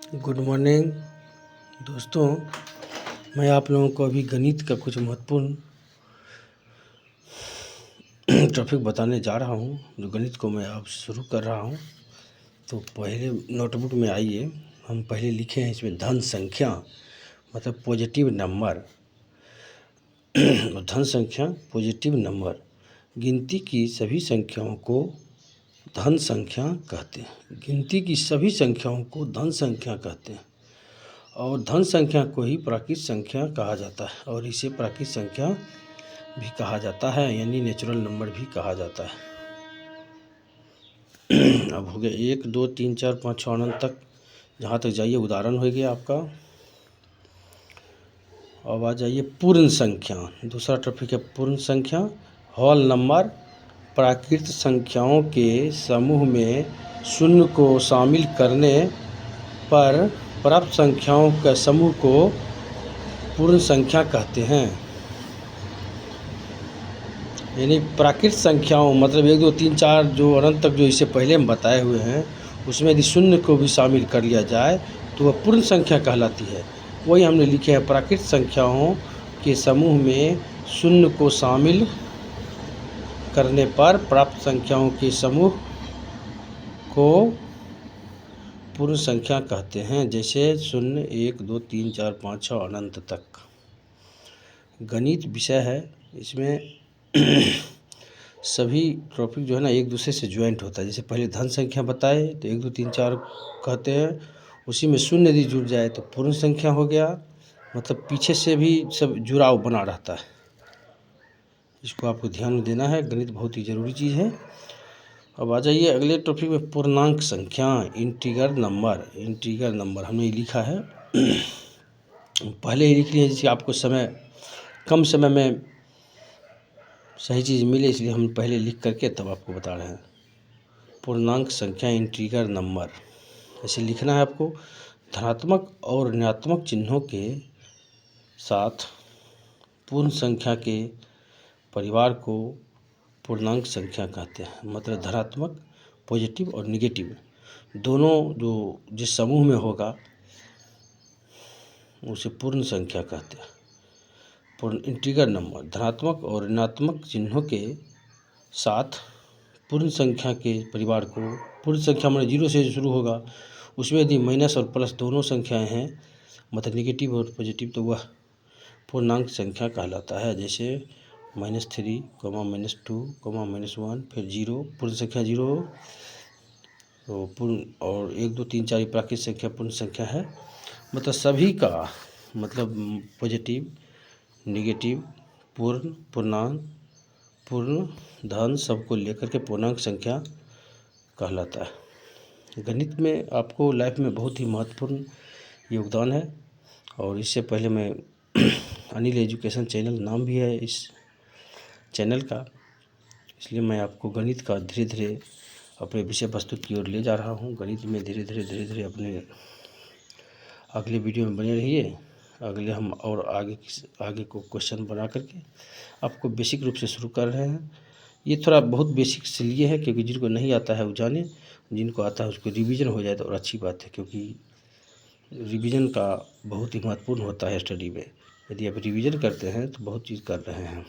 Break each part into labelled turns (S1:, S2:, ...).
S1: Good morning दोस्तों। मैं आप लोगों को अभी गणित का कुछ महत्वपूर्ण टॉपिक बताने जा रहा हूं, जो गणित को मैं अब शुरू कर रहा हूं। तो पहले नोटबुक में आइए, हम पहले लिखे हैं इसमें धन संख्या मतलब पॉजिटिव नंबर। धन संख्या पॉजिटिव नंबर, गिनती की सभी संख्याओं को धन संख्या कहते हैं। गिनती की सभी संख्याओं को धन संख्या कहते हैं और धन संख्या को ही प्राकृत संख्या कहा जाता है और इसे प्राकृत संख्या भी कहा जाता है, यानी नेचुरल नंबर भी कहा जाता है। अब हो गया 1 2 3 4 5 6 अनंत तक, जहाँ तक जाइए उदाहरण हो गया आपका। अब आ जाइए पूर्ण संख्या, दूसरा टॉपिक है पूर्ण संख्या। होल नंबर, प्राकृत संख्याओं के समूह में शून्य को शामिल करने पर प्राप्त संख्याओं के समूह को पूर्ण संख्या कहते हैं। यानी प्राकृत संख्याओं मतलब 1 2 3 4 जो अनंत तक जो इससे पहले हम बताए हुए हैं, उसमें यदि शून्य को भी शामिल कर लिया जाए तो वह पूर्ण संख्या कहलाती है। वही हमने लिखे हैं, प्राकृत संख्याओं के समूह में शून्य को शामिल करने पर प्राप्त संख्याओं के समूह को पूर्ण संख्या कहते हैं। जैसे 0 1 2 3 4 5 6 अनंत तक गणित विषय है। इसमें सभी टॉपिक जो है ना एक दूसरे से ज्वाइंट होता है। जैसे पहले धन संख्या बताए तो 1 2 3 4 कहते हैं, उसी में शून्य यदि जुड़ जाए तो पूर्ण संख्या हो गया। मतलब पीछे से भी सब जुड़ाव बना रहता है। इसको आपको ध्यान में देना है, गणित बहुत ही ज़रूरी चीज़ है। अब आ जाइए अगले टॉपिक में, पूर्णांक संख्या, इंटीगर नंबर। इंटीगर नंबर हमने लिखा है, पहले ही लिख लिया, जिससे आपको कम समय में सही चीज़ मिले, इसलिए हम पहले लिख करके तब आपको बता रहे हैं। पूर्णांक संख्या इंटीगर नंबर ऐसे लिखना है आपको। धनात्मक और ऋणात्मक चिन्हों के साथ पूर्ण संख्या के परिवार को पूर्णांक संख्या कहते हैं। मतलब धनात्मक, पॉजिटिव और निगेटिव दोनों जो जिस समूह में होगा उसे पूर्ण संख्या कहते हैं। पूर्ण इंटीगर नंबर धनात्मक और ऋणात्मक चिन्हों के साथ पूर्ण संख्या के परिवार को, पूर्ण संख्या मतलब 0 से शुरू होगा, उसमें यदि माइनस और प्लस दोनों संख्याएं हैं, मतलब निगेटिव और पॉजिटिव, तो वह पूर्णांक संख्या कहलाता है। जैसे -3, -2, -1, फिर 0, पूर्ण संख्या 0 हो तो पूर्ण, और 1 2 3 4 प्राकृत संख्या पूर्ण संख्या है। मतलब सभी का मतलब पॉजिटिव, निगेटिव, पूर्ण, पूर्णांक, पूर्ण, धन सबको लेकर के पूर्णांक संख्या कहलाता है। गणित में आपको लाइफ में बहुत ही महत्वपूर्ण योगदान है। और इससे पहले मैं अनिल एजुकेशन चैनल नाम भी है इस चैनल का, इसलिए मैं आपको गणित का धीरे धीरे अपने विषय वस्तु की ओर ले जा रहा हूँ। गणित में धीरे धीरे अपने अगले वीडियो में बने रहिए। अगले हम और आगे को क्वेश्चन बना करके आपको बेसिक रूप से शुरू कर रहे हैं। ये थोड़ा बहुत बेसिक इसलिए है क्योंकि जिनको नहीं आता है वो जाने, जिनको आता है उसको रिवीजन हो जाए तो और अच्छी बात है, क्योंकि रिवीजन का बहुत ही महत्वपूर्ण होता है स्टडी में। यदि आप रिवीजन करते हैं तो बहुत चीज़ कर रहे हैं।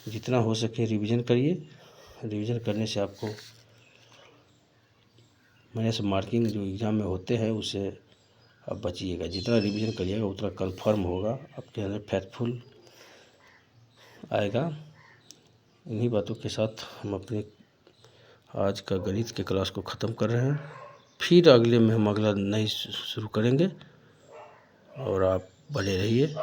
S1: जितना हो सके रिवीजन करिए। रिवीजन करने से आपको माइनस मार्किंग जो एग्ज़ाम में होते हैं उससे आप बचिएगा। जितना रिवीजन करिएगा उतना कंफर्म होगा, आपके अंदर फेथफुल आएगा। इन्हीं बातों के साथ हम अपने आज का गणित के क्लास को ख़त्म कर रहे हैं। फिर अगले में हम अगला नई शुरू करेंगे और आप बने रहिए।